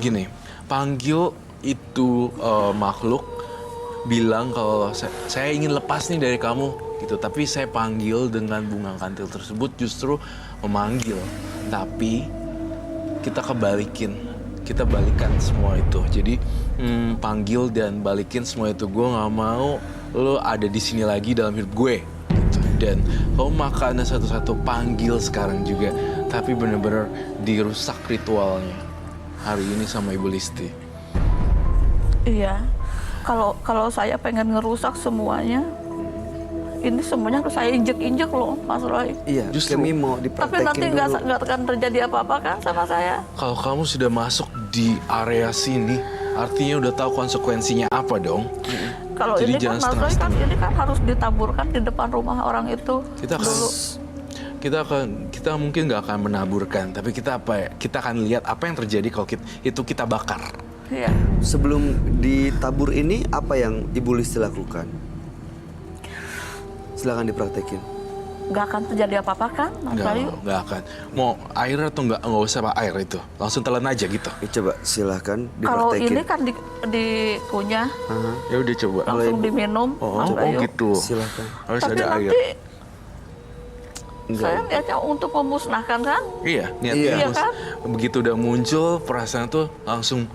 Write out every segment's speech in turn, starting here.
gini, panggil itu makhluk bilang kalau saya ingin lepas nih dari kamu gitu, tapi saya panggil dengan bunga kantil tersebut justru memanggil, tapi kita balikan semua itu. Jadi panggil dan balikin semua itu. Gue nggak mau lo ada di sini lagi dalam hidup gue gitu. Dan lo makanya satu-satu panggil sekarang juga, tapi bener-bener dirusak ritualnya hari ini sama Ibu Listi. Iya, kalau saya pengen ngerusak semuanya, ini semuanya harus saya injek-injek loh, Mas Roy. Iya, Justru. kami mau Tapi dipraktekin nanti dulu. nggak akan terjadi apa-apa kan sama saya. Kalau kamu sudah masuk di area sini, artinya udah tahu konsekuensinya apa dong. Kalau Jadi ini kan jangan Mas Roy kan setengah-setengah. ini kan harus ditaburkan di depan rumah orang itu Kita akan dulu. kita mungkin nggak akan menaburkan, tapi kita akan lihat apa yang terjadi kalau kita bakar. Iya. Sebelum ditabur ini, apa yang Ibu Listi lakukan? Silakan dipraktekin. Nggak akan terjadi apa-apa kan, Mas Bayu? Nggak akan. Mau air atau nggak usah pak air itu, langsung telan aja gitu. Coba silakan Kalau dipraktekin. ini kan dikunyah, Aha, Ya udah coba. langsung diminum, Mas Bayu. Gitu. silakan. Harus Tapi ada air. nanti Enggak. saya niatnya untuk memusnahkan kan? Iya, niatnya Iya harus. kan? Begitu udah muncul perasaan tuh langsung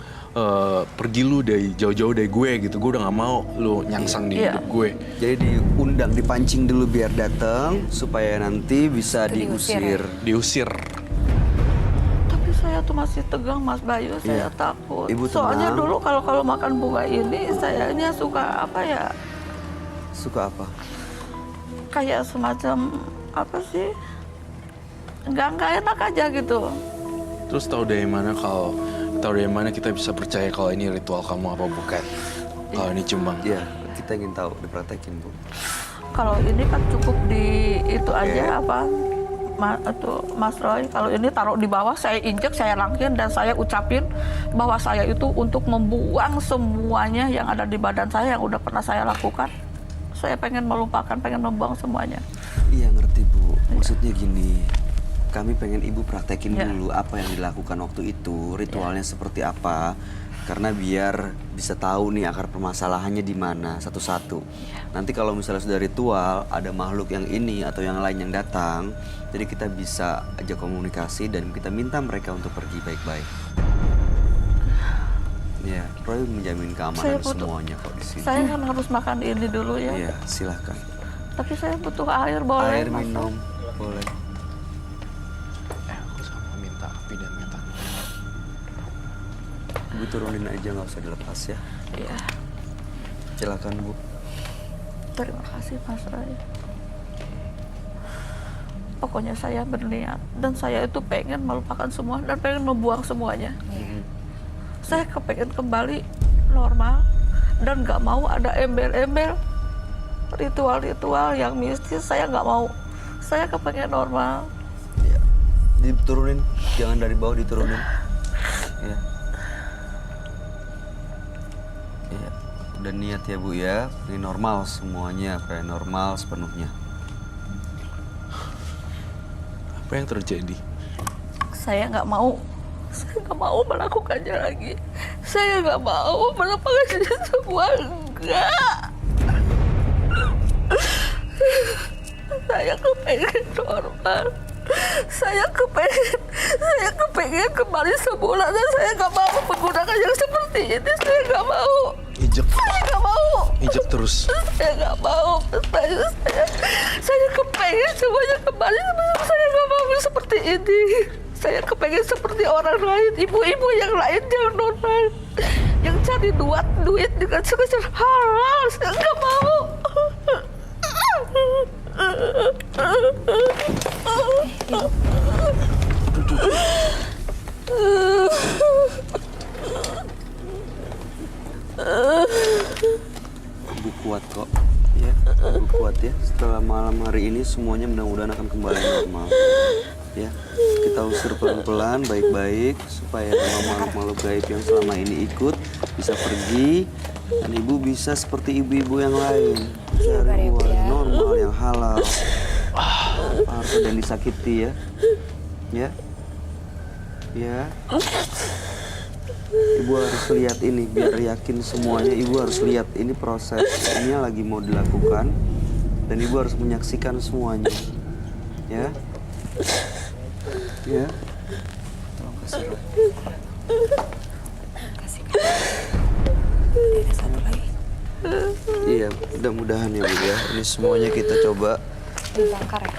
pergi lu dari jauh-jauh dari gue gitu. Gue udah nggak mau lu nyangsang di Iya. hidup gue. Jadi diundang, dipancing dulu biar datang supaya nanti bisa Diusir, diusir. Diusir. Tapi saya tuh masih tegang, Mas Bayu. Saya Iya. takut. Ibu Soalnya tenang. dulu kalau makan bunga ini, sayanya suka apa ya? Suka apa? Kayak semacam apa sih? Nggak enak aja gitu. Terus tahu dari mana kita bisa percaya kalau ini ritual kamu apa bukan? Kalau ini cuma Iya, kita ingin tahu, dipraktekin, Bu. Kalau ini kan cukup di itu aja apa? Mas Roy, kalau ini taruh di bawah, saya injek, saya langkin, dan saya ucapin bahwa saya itu untuk membuang semuanya yang ada di badan saya yang udah pernah saya lakukan. Saya pengen melupakan, pengen membuang semuanya. Iya, ngerti, Bu. Maksudnya gini, kami pengen Ibu praktekin Iya. dulu apa yang dilakukan waktu itu, ritualnya seperti apa. Karena biar bisa tahu nih akar permasalahannya di mana satu-satu. Nanti kalau misalnya sudah ritual, ada makhluk yang ini atau yang lain yang datang, jadi kita bisa ajak komunikasi dan kita minta mereka untuk pergi baik-baik. Ya, Roy menjamin Saya keamanan butuh- semuanya kok di sini. Saya kan harus makan ini dulu ya. Iya, silahkan. Tapi saya butuh air, boleh? Air Mas Roy? minum, boleh. aku sama minta api dan metan. Ibu turunin aja, nggak usah dilepas ya. Iya. Silakan, Bu. Terima kasih, Mas Roy. Pokoknya saya berniat dan saya itu pengen melupakan semua dan pengen membuang semuanya. Saya kepengen kembali normal dan nggak mau ada embel-embel ritual-ritual yang mistis. Saya nggak mau. Saya kepengen normal. Ya. Diturunin, jangan dari bawah, diturunin. Ya. Ya, udah niat ya, Bu ya. Ini normal semuanya, kayak normal sepenuhnya. Apa yang terjadi? Saya nggak mau. Saya nggak mau melakukannya lagi. Saya nggak mau melakukannya semua. Enggak. Saya kepengen normal. Saya kepengen kembali semula dan saya nggak mau menggunakan yang seperti ini. Saya nggak mau. Injek, Saya nggak mau. injek terus. Saya nggak mau. Saya kepengen semuanya kembali. Saya nggak mau seperti ini. Saya kepengen seperti orang lain, ibu-ibu yang lain yang normal, yang cari duit dengan sekedar halal. Saya nggak mau. Bu kuat kok. Ya, Bu kuat ya. Setelah malam hari ini semuanya mudah-mudahan akan kembali normal. Ya, kita usir pelan-pelan, baik-baik supaya makhluk-makhluk gaib yang selama ini ikut bisa pergi dan Ibu bisa seperti ibu-ibu yang lain, cari uang yang normal, yang halal, harus dan disakiti ya, ya, ya. Ibu harus lihat ini biar yakin semuanya. Ibu harus lihat ini prosesnya lagi mau dilakukan dan ibu harus menyaksikan semuanya. Ya, ya. Tolong kasih Roy. Kasih Kak. Ada satu lagi. Iya, mudah-mudahan ya Bu ya. Ini semuanya kita coba. Dibakar ya.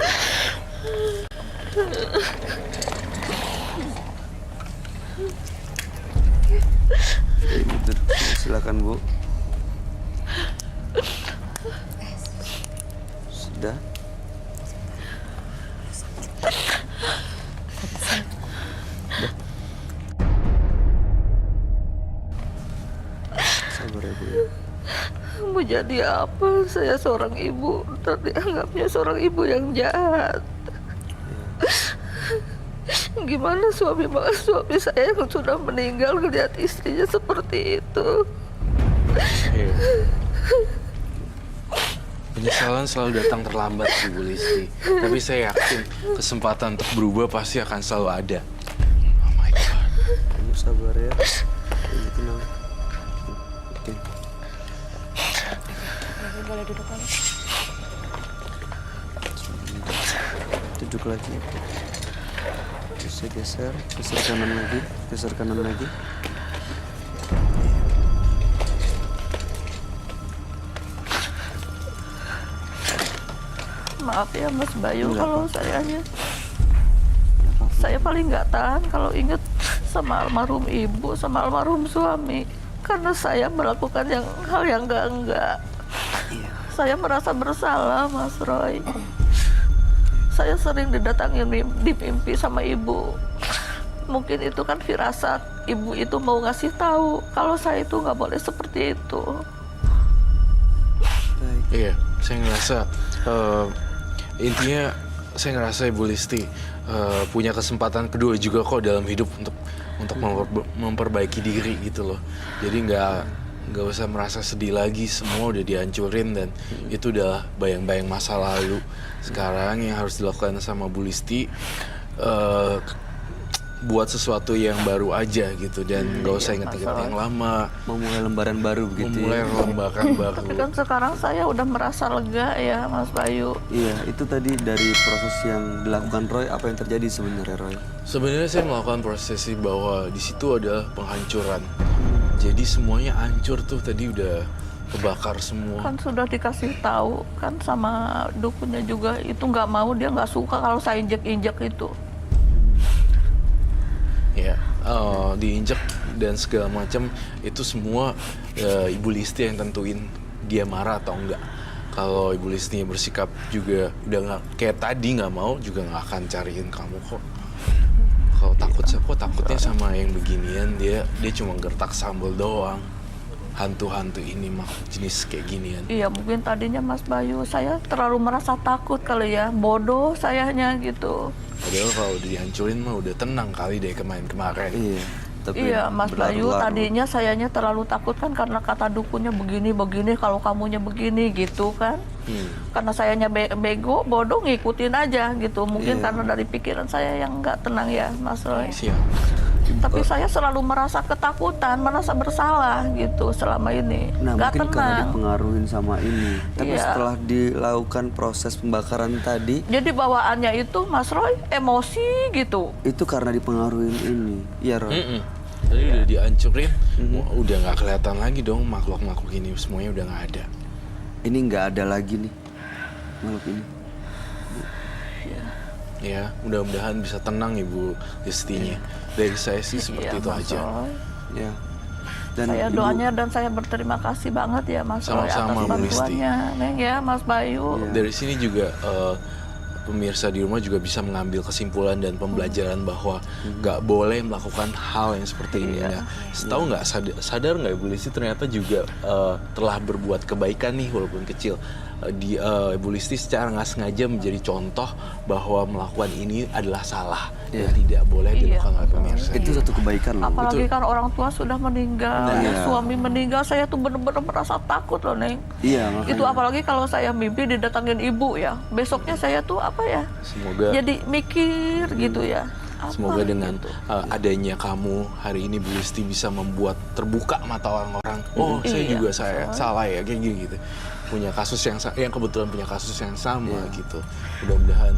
Ibu duduk. Silakan Bu. Sudah. Sabar ya Bu ya. Mau jadi apa? Saya seorang ibu, dianggapnya seorang ibu yang jahat. Gimana suami saya yang sudah meninggal ngeliat istrinya seperti itu? Iya. Penyesalan selalu datang terlambat sih Bu Listi. Tapi saya yakin kesempatan untuk berubah pasti akan selalu ada. Oh my God. Ibu sabar ya. Ibu tenang. Oke. Ibu boleh duduk lagi. Duduk lagi. Bisa geser kanan lagi. Maaf ya Mas Bayu, Enggak kalau saya paling nggak tahan kalau inget sama almarhum ibu, sama almarhum suami. Karena saya melakukan hal yang enggak. Iya. Saya merasa bersalah, Mas Roy. Saya sering didatangin di mimpi sama ibu. Mungkin itu kan firasat ibu itu mau ngasih tahu kalau saya itu nggak boleh seperti itu. Baik. Iya, saya ngerasa intinya saya ngerasa Ibu Listi punya kesempatan kedua juga kok dalam hidup untuk memperbaiki diri gitu loh. Jadi nggak usah merasa sedih lagi, semua udah dihancurin dan itu udah bayang-bayang masa lalu. Sekarang yang harus dilakukan sama Bu Listi buat sesuatu yang baru aja gitu dan nggak usah inget-inget yang lama. Memulai lembaran baru begitu Memulai ya. lembaran baru. Tapi kan sekarang saya udah merasa lega ya, Mas Bayu. Iya, itu tadi dari proses yang dilakukan Roy, apa yang terjadi sebenarnya Roy? Sebenarnya saya melakukan prosesi bahwa di situ ada penghancuran. Jadi semuanya hancur tuh tadi udah kebakar semua. Kan sudah dikasih tahu kan sama dukunnya juga, itu nggak mau, dia nggak suka kalau saya injek-injek itu. Ya, diinjek dan segala macam itu semua Ibu Listi yang tentuin dia marah atau enggak. Kalau Ibu Listi bersikap juga udah nggak kayak tadi nggak mau, juga nggak akan cariin kamu kok. Kalau takutnya sama yang beginian, dia cuma gertak sambal doang. Hantu-hantu ini mah jenis kayak ginian. Iya, mungkin tadinya Mas Bayu saya terlalu merasa takut kali ya, bodoh sayanya gitu. Padahal kalau dihancurin mah udah tenang kali deh kemarin-kemarin. Iya. Tapi Iya, Mas Bayu, berlarut-larut. tadinya sayanya terlalu takut kan karena kata dukunnya begini, kalau kamunya begini gitu kan. Karena sayanya bego, bodoh ngikutin aja gitu. Mungkin Iya. karena dari pikiran saya yang nggak tenang ya, Mas Roy. Siap. Tapi saya selalu merasa ketakutan, merasa bersalah gitu selama ini. Nah, Nggak mungkin karena tenang. dipengaruhin sama ini. Tapi Iya. setelah dilakukan proses pembakaran tadi, Jadi bawaannya itu, Mas Roy, emosi gitu. itu karena dipengaruhin ini. Iya, Roy. Tadi udah dihancurin, udah nggak kelihatan lagi dong makhluk-makhluk ini, semuanya udah nggak ada. Ini nggak ada lagi nih makhluk ini. Ya, mudah-mudahan bisa tenang Ibu Listinya. Dari saya sih seperti Iya, itu Mas aja. Roy. Ya. Dan Saya Ibu- doanya dan saya berterima kasih banget ya Mas Roy Sama-sama, atas Bu Listi. bantuannya. Neng ya, Mas Bayu. Iya. Dari sini juga pemirsa di rumah juga bisa mengambil kesimpulan dan pembelajaran bahwa nggak boleh melakukan hal yang seperti ini. Nah, setahu nggak sadar nggak Ibu Listi ternyata juga telah berbuat kebaikan nih walaupun kecil. Ibu Listi secara nggak sengaja menjadi contoh bahwa melakukan ini adalah salah dan tidak boleh Iya, dilakukan oleh pemirsa. itu satu kebaikan loh. Apalagi kan orang tua sudah meninggal, Nah, ya, iya. suami meninggal, saya tuh bener-bener merasa takut loh Neng. Iya, makanya. Itu apalagi kalau saya mimpi didatangin ibu ya, besoknya saya tuh apa ya, Semoga jadi mikir gitu ya. Semoga dengan adanya kamu hari ini Bu Listi bisa membuat terbuka mata orang-orang. Oh, saya Iya, juga salah ya kayak gini gitu. Punya kasus yang kebetulan punya kasus yang sama gitu. Mudah-mudahan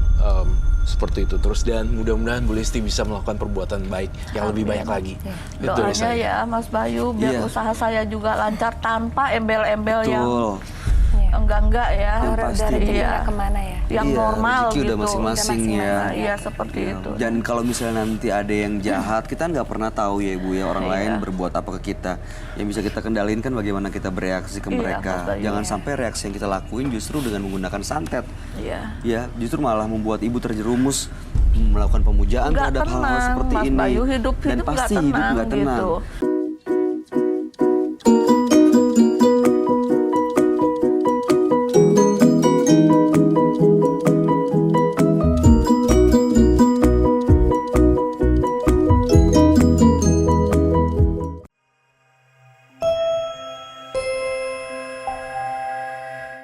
seperti itu terus dan mudah-mudahan Bu Listi bisa melakukan perbuatan baik yang lebih banyak lagi. Itu dari Doanya saya. ya Mas Bayu biar Iya. usaha saya juga lancar tanpa embel-embel yang Betul. enggak ya. Yang Orang pasti. dari Iya. rezekinya kemana ya? Yang Iya, normal rezeki gitu. udah masing-masing Udah ya. masing-masing. Iya seperti itu. Dan kalau misalnya nanti ada yang jahat, kita nggak pernah tahu ya Ibu ya orang Iya. lain berbuat apa ke kita. Yang bisa kita kendalin kan bagaimana kita bereaksi ke Iya, mereka. Mas Bayu. Jangan sampai reaksi yang kita lakuin justru dengan menggunakan santet. Iya. Ya, justru malah membuat Ibu terjerumus melakukan pemujaan Nggak terhadap hal-hal tenang, seperti Mas ini. Bayu, hidup Dan nggak pasti hidup tenang nggak tenang. gitu.